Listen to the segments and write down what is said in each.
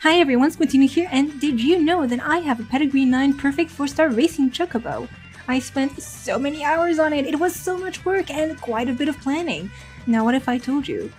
Hi everyone, Squintina here, and did you know that I have a Pedigree 9 perfect 4-star racing Chocobo? I spent so many hours on it, it was so much work and quite a bit of planning. Now what if I told you?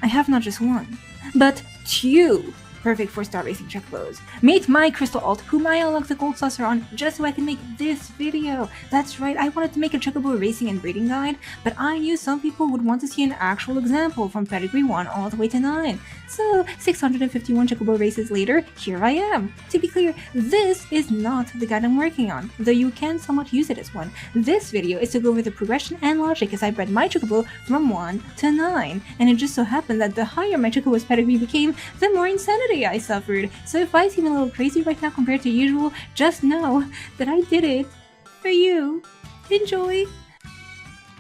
I have not just one, but two perfect 4-star racing Chocobos. Meet my Crystal Alt, whom I unlocked the gold saucer on just so I can make this video. That's right, I wanted to make a Chocobo racing and breeding guide, but I knew some people would want to see an actual example from Pedigree 1 all the way to 9. So 651 Chocobo races later, here I am. To be clear, this is not the guide I'm working on, though you can somewhat use it as one. This video is to go over the progression and logic as I bred my Chocobo from 1 to 9, and it just so happened that the higher my Chocobo's pedigree became, the more insanity I suffered. So if I seem a little crazy right now compared to usual, just know that I did it for you. Enjoy!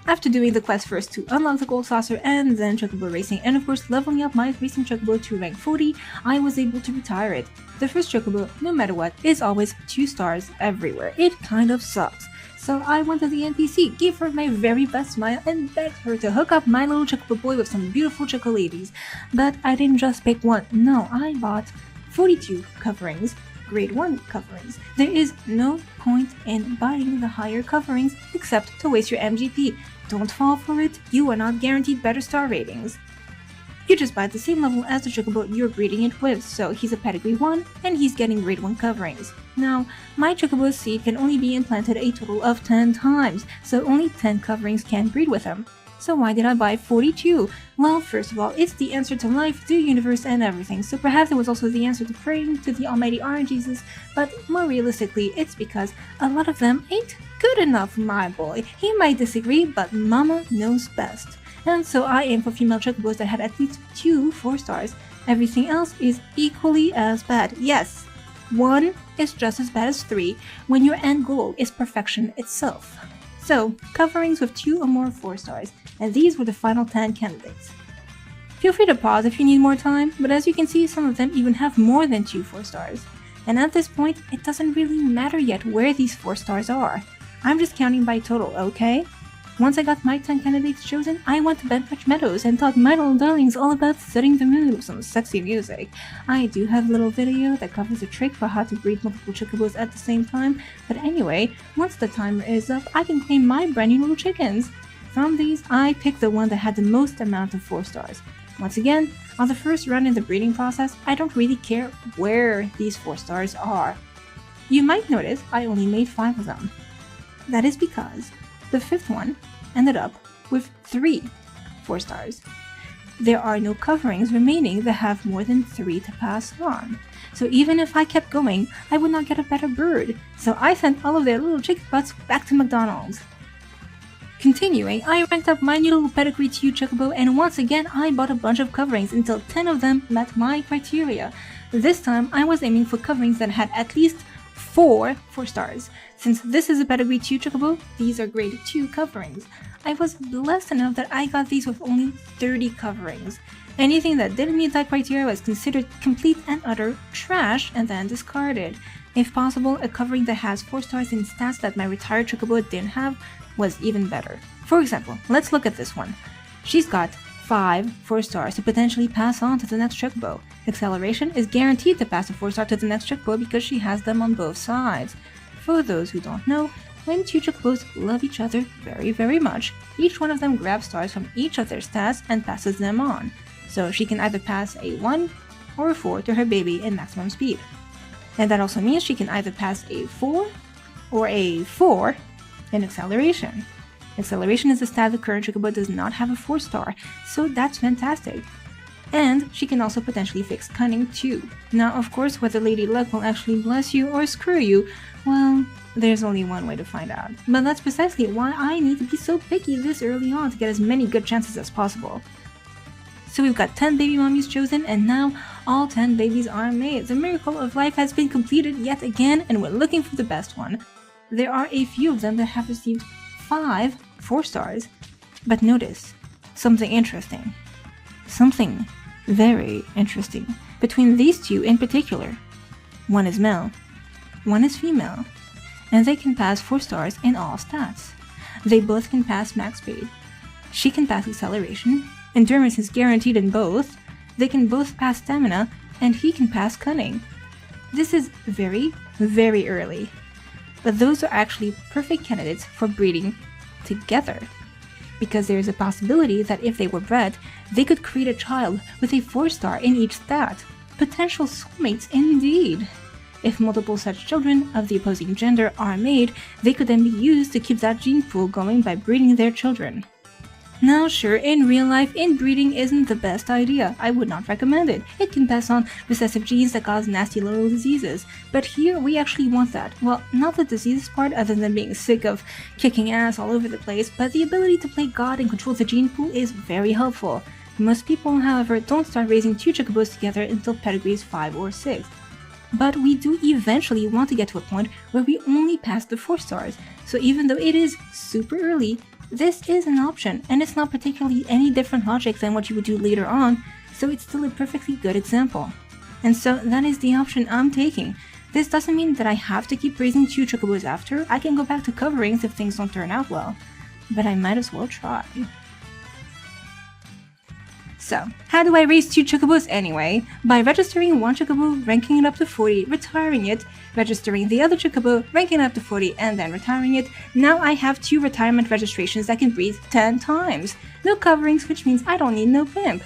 After doing the quest first to unlock the gold saucer and then Chocobo racing and of course leveling up my racing Chocobo to rank 40, I was able to retire it. The first Chocobo, no matter what, is always 2 stars everywhere. It kind of sucks. So I went to the NPC, gave her my very best smile, and begged her to hook up my little Chocobo boy with some beautiful chocoladies. But I didn't just pick one, no, I bought 42 coverings, grade 1 coverings. There is no point in buying the higher coverings except to waste your MGP. Don't fall for it, you are not guaranteed better star ratings. You just buy at the same level as the Chocobo you're breeding it with, so he's a Pedigree 1 and he's getting grade 1 coverings. Now, my Chocobo's seed can only be implanted a total of 10 times, so only 10 coverings can breed with him. So why did I buy 42? Well, first of all, it's the answer to life, the universe, and everything, so perhaps it was also the answer to praying to the almighty Jesus, but more realistically, it's because a lot of them ain't good enough, my boy. He might disagree, but mama knows best. And so I aim for female Chocobos that had at least 2 4 stars. Everything else is equally as bad. Yes, 1 is just as bad as 3 when your end goal is perfection itself. So, coverings with 2 or more 4 stars, and these were the final 10 candidates. Feel free to pause if you need more time, but as you can see, some of them even have more than 2 4 stars. And at this point, it doesn't really matter yet where these 4 stars are. I'm just counting by total, okay? Once I got my 10 candidates chosen, I went to Benfetch Meadows and taught my little darlings all about setting the mood with some sexy music. I do have a little video that covers a trick for how to breed multiple Chocobos at the same time, but anyway, once the timer is up, I can claim my brand new little chickens. From these, I picked the one that had the most amount of 4 stars. Once again, on the first run in the breeding process, I don't really care where these 4 stars are. You might notice I only made 5 of them. That is because the 5th one ended up with 3 4 stars. There are no coverings remaining that have more than 3 to pass on. So even if I kept going, I would not get a better bird. So I sent all of their little chicken butts back to McDonald's. Continuing, I ranked up my new little Pedigree 2 Chocobo, and once again I bought a bunch of coverings until 10 of them met my criteria. This time I was aiming for coverings that had at least 4 4 stars. Since this is a Pedigree 2 Chocobo, these are grade 2 coverings. I was blessed enough that I got these with only 30 coverings. Anything that didn't meet that criteria was considered complete and utter trash and then discarded. If possible, a covering that has 4 stars in stats that my retired Chocobo didn't have was even better. For example, let's look at this one. She's got 5 4 stars to potentially pass on to the next Chocobo. Acceleration is guaranteed to pass a 4 star to the next Chocobo because she has them on both sides. For those who don't know, when 2 Chocobos love each other very much, each one of them grabs stars from each of their stats and passes them on. So she can either pass a 1 or a 4 to her baby in maximum speed. And that also means she can either pass a 4 or a 4 in acceleration. Acceleration is a stat the current Chocobo does not have a 4 star, so that's fantastic. And she can also potentially fix cunning too. Now of course whether Lady Luck will actually bless you or screw you, well, there's only one way to find out. But that's precisely why I need to be so picky this early on to get as many good chances as possible. So we've got 10 baby mummies chosen, and now all 10 babies are made. The miracle of life has been completed yet again, and we're looking for the best one. There are a few of them that have received 5 4 stars, but notice something interesting. Something very interesting between these 2 in particular. One is male, one is female, and they can pass 4 stars in all stats. They both can pass max speed. She can pass acceleration, endurance is guaranteed in both, they can both pass stamina, and he can pass cunning. This is very, very early, but those are actually perfect candidates for breeding together, because there is a possibility that if they were bred, they could create a child with a 4-star in each stat. Potential soulmates indeed. If multiple such children of the opposing gender are made, they could then be used to keep that gene pool going by breeding their children. Now sure, in real life, inbreeding isn't the best idea. I would not recommend it. It can pass on recessive genes that cause nasty little diseases. But here, we actually want that. Well, not the diseases part, other than being sick of kicking ass all over the place, but the ability to play God and control the gene pool is very helpful. Most people, however, don't start raising 2 chocobos together until Pedigrees 5 or 6. But we do eventually want to get to a point where we only pass the 4 stars, so even though it is super early, this is an option, and it's not particularly any different logic than what you would do later on, so it's still a perfectly good example. And so that is the option I'm taking. This doesn't mean that I have to keep raising 2 chocobos after. I can go back to coverings if things don't turn out well, but I might as well try. So, how do I raise 2 chocobos anyway? By registering 1 chocobo, ranking it up to 40, retiring it, registering the other chocobo, ranking it up to 40, and then retiring it. Now I have 2 retirement registrations that can breed 10 times. No coverings, which means I don't need no pimp.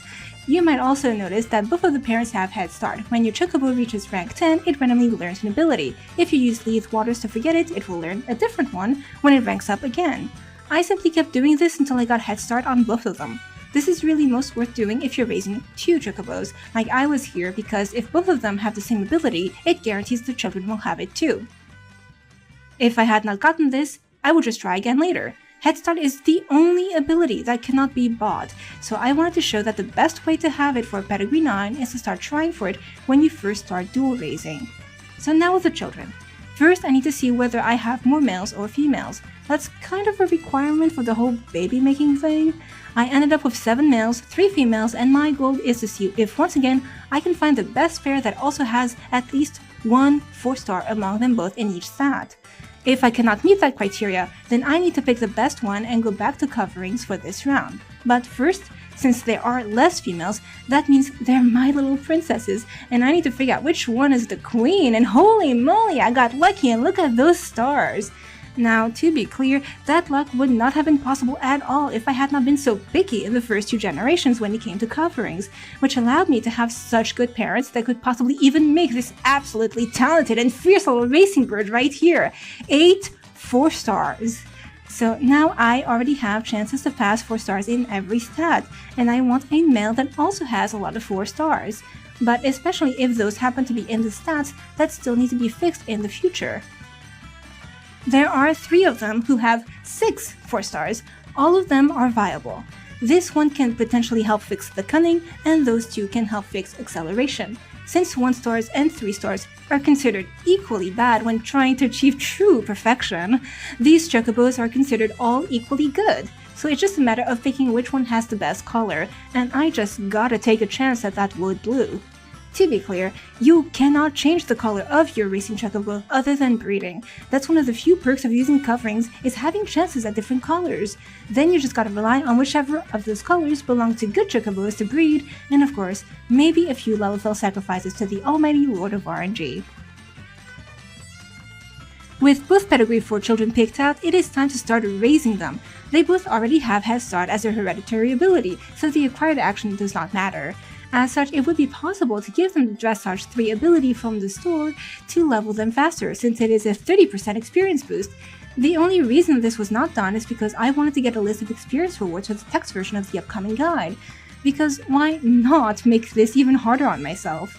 You might also notice that both of the parents have head start. When your chocobo reaches rank 10, it randomly learns an ability. If you use Leith Waters to forget it, it will learn a different one when it ranks up again. I simply kept doing this until I got head start on both of them. This is really most worth doing if you're raising 2 chocobos, like I was here, because if both of them have the same ability, it guarantees the children will have it too. If I had not gotten this, I would just try again later. Head Start is the only ability that cannot be bought, so I wanted to show that the best way to have it for Pedigree 9 is to start trying for it when you first start dual raising. So now with the children. First, I need to see whether I have more males or females. That's kind of a requirement for the whole baby making thing. I ended up with 7 males, 3 females, and my goal is to see if once again I can find the best pair that also has at least 1 4-star among them both in each stat. If I cannot meet that criteria, then I need to pick the best one and go back to coverings for this round. But first, since there are less females, that means they're my little princesses, and I need to figure out which one is the queen, and holy moly, I got lucky and look at those stars! Now, to be clear, that luck would not have been possible at all if I had not been so picky in the first 2 generations when it came to coverings, which allowed me to have such good parents that could possibly even make this absolutely talented and fierce little racing bird right here. 8 4 stars. So now I already have chances to pass 4 stars in every stat, and I want a male that also has a lot of 4 stars. But especially if those happen to be in the stats that still need to be fixed in the future. There are 3 of them who have 6 4 stars. All of them are viable. This one can potentially help fix the cunning, and those 2 can help fix acceleration. Since 1 stars and 3 stars are considered equally bad when trying to achieve true perfection, these chocobos are considered all equally good. So it's just a matter of picking which one has the best color, and I just gotta take a chance at that wood blue. To be clear, you cannot change the color of your racing chocobo other than breeding. That's one of the few perks of using coverings, is having chances at different colors. Then you just gotta rely on whichever of those colors belong to good chocobos to breed, and of course, maybe a few level sacrifices to the almighty Lord of RNG. With both Pedigree 4 children picked out, it is time to start raising them. They both already have Head Start as their hereditary ability, so the acquired action does not matter. As such, it would be possible to give them the Dressage 3 ability from the store to level them faster, since it is a 30% experience boost. The only reason this was not done is because I wanted to get a list of experience rewards for the text version of the upcoming guide. Because why not make this even harder on myself?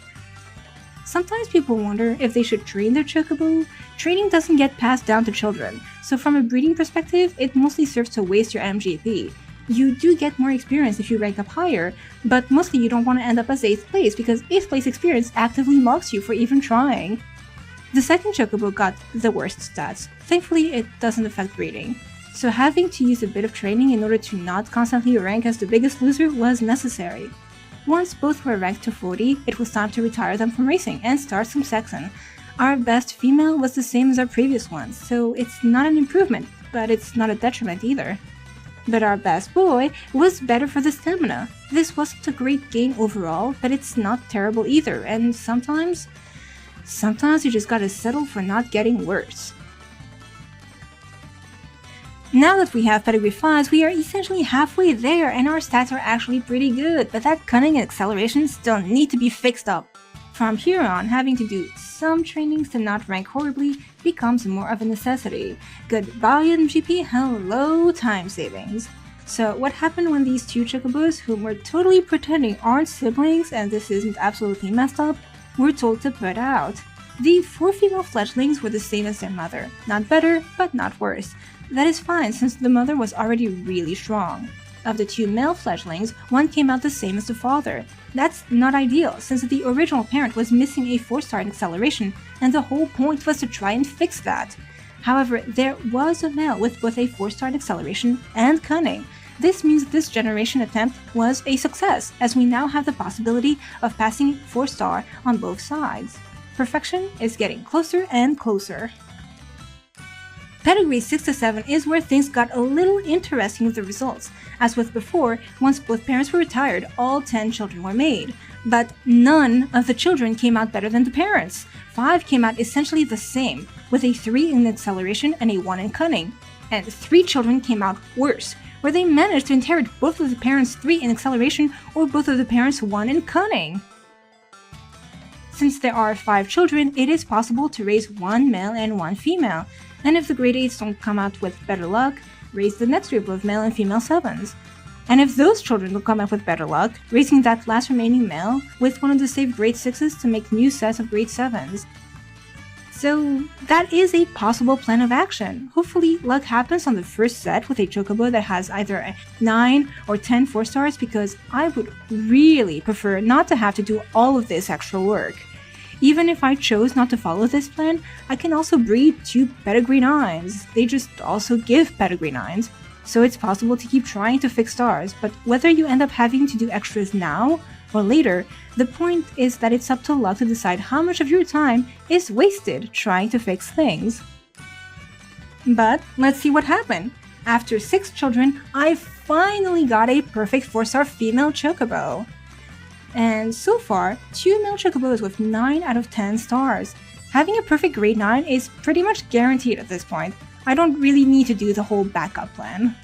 Sometimes people wonder if they should train their chocobo. Training doesn't get passed down to children, so from a breeding perspective, it mostly serves to waste your MGP. You do get more experience if you rank up higher, but mostly you don't want to end up as 8th place because 8th place experience actively mocks you for even trying. The second chocobo got the worst stats. Thankfully, it doesn't affect breeding. So having to use a bit of training in order to not constantly rank as the biggest loser was necessary. Once both were ranked to 40, it was time to retire them from racing and start some sexing. Our best female was the same as our previous ones, so it's not an improvement, but it's not a detriment either. But our best boy was better for the stamina. This wasn't a great gain overall, but it's not terrible either, and sometimes you just gotta settle for not getting worse. Now that we have Pedigree 5s, we are essentially halfway there and our stats are actually pretty good, but that cunning and acceleration still need to be fixed up. From here on, having to do some trainings to not rank horribly becomes more of a necessity. Goodbye MGP, hello time savings. So what happened when these two Chocobos, whom we're totally pretending aren't siblings and this isn't absolutely messed up, were told to put out? The 4 female fledglings were the same as their mother. Not better, but not worse. That is fine since the mother was already really strong. Of the 2 male fledglings, one came out the same as the father. That's not ideal since the original parent was missing a 4-star in acceleration and the whole point was to try and fix that. However, there was a male with both a 4-star in acceleration and cunning. This means this generation attempt was a success as we now have the possibility of passing 4-star on both sides. Perfection is getting closer and closer. Pedigree 6 to 7 is where things got a little interesting with the results. As with before, once both parents were retired, all 10 children were made. But none of the children came out better than the parents. 5 came out essentially the same, with a 3 in acceleration and a 1 in cunning. And 3 children came out worse, where they managed to inherit both of the parents' 3 in acceleration or both of the parents' 1 in cunning. Since there are 5 children, it is possible to raise 1 male and 1 female. And if the grade 8s don't come out with better luck, raise the next group of male and female 7s. And if those children don't come out with better luck, raising that last remaining male with one of the saved grade 6s to make new sets of grade 7s. So that is a possible plan of action. Hopefully luck happens on the first set with a Chocobo that has either a 9 or 10 4-stars because I would really prefer not to have to do all of this extra work. Even if I chose not to follow this plan, I can also breed 2 Pedigree 9s. They just also give Pedigree 9s, so it's possible to keep trying to fix stars, but whether you end up having to do extras now or later, the point is that it's up to luck to decide how much of your time is wasted trying to fix things. But let's see what happened. After 6 children, I finally got a perfect 4-star female Chocobo. And so far, 2 male Chocobos with 9 out of 10 stars. Having a perfect grade 9 is pretty much guaranteed at this point. I don't really need to do the whole backup plan.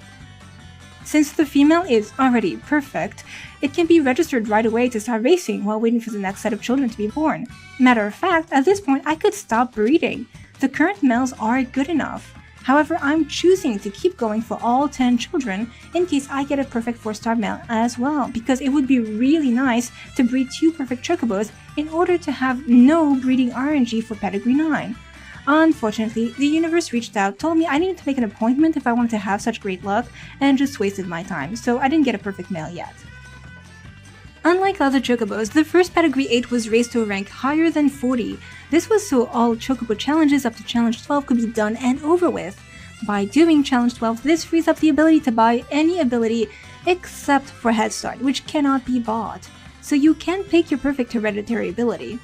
Since the female is already perfect, it can be registered right away to start racing while waiting for the next set of children to be born. Matter of fact, at this point I could stop breeding. The current males are good enough. However, I'm choosing to keep going for all 10 children in case I get a perfect 4-star male as well, because it would be really nice to breed 2 perfect Chocobos in order to have no breeding RNG for Pedigree 9. Unfortunately, the universe reached out, told me I needed to make an appointment if I wanted to have such great luck, and just wasted my time, so I didn't get a perfect male yet. Unlike other Chocobos, the first Pedigree 8 was raised to a rank higher than 40. This was so all Chocobo challenges up to Challenge 12 could be done and over with. By doing Challenge 12, this frees up the ability to buy any ability except for Head Start, which cannot be bought. So you can pick your perfect hereditary ability.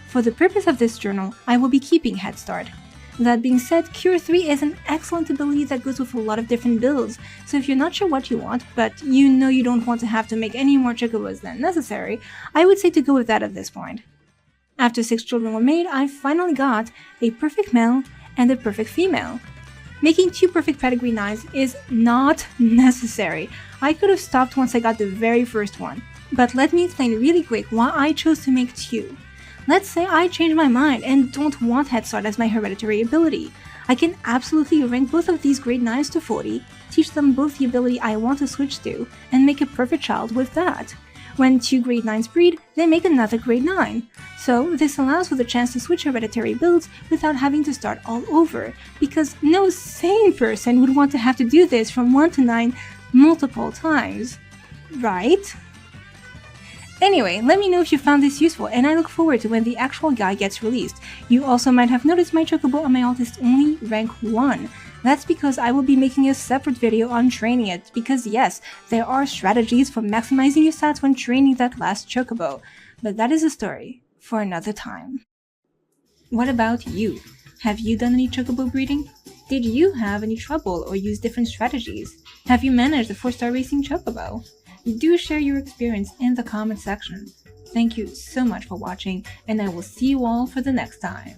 For the purpose of this journal, I will be keeping Head Start. That being said, Cure 3 is an excellent ability that goes with a lot of different builds, so if you're not sure what you want, but you know you don't want to have to make any more Chocobos than necessary, I would say to go with that at this point. After 6 children were made, I finally got a perfect male and a perfect female. Making 2 perfect Pedigree 9s is not necessary. I could have stopped once I got the very first one, but let me explain really quick why I chose to make 2. Let's say I change my mind and don't want Head Start as my hereditary ability. I can absolutely rank both of these grade 9s to 40, teach them both the ability I want to switch to, and make a perfect child with that. When 2 grade 9s breed, they make another grade 9. So this allows for the chance to switch hereditary builds without having to start all over, because no sane person would want to have to do this from 1 to 9 multiple times. Right? Anyway, let me know if you found this useful, and I look forward to when the actual guide gets released. You also might have noticed my Chocobo on my alt is only rank 1. That's because I will be making a separate video on training it, because yes, there are strategies for maximizing your stats when training that last Chocobo, but that is a story for another time. What about you? Have you done any Chocobo breeding? Did you have any trouble or use different strategies? Have you managed the 4-star racing Chocobo? Do share your experience in the comment section. Thank you so much for watching, and I will see you all for the next time.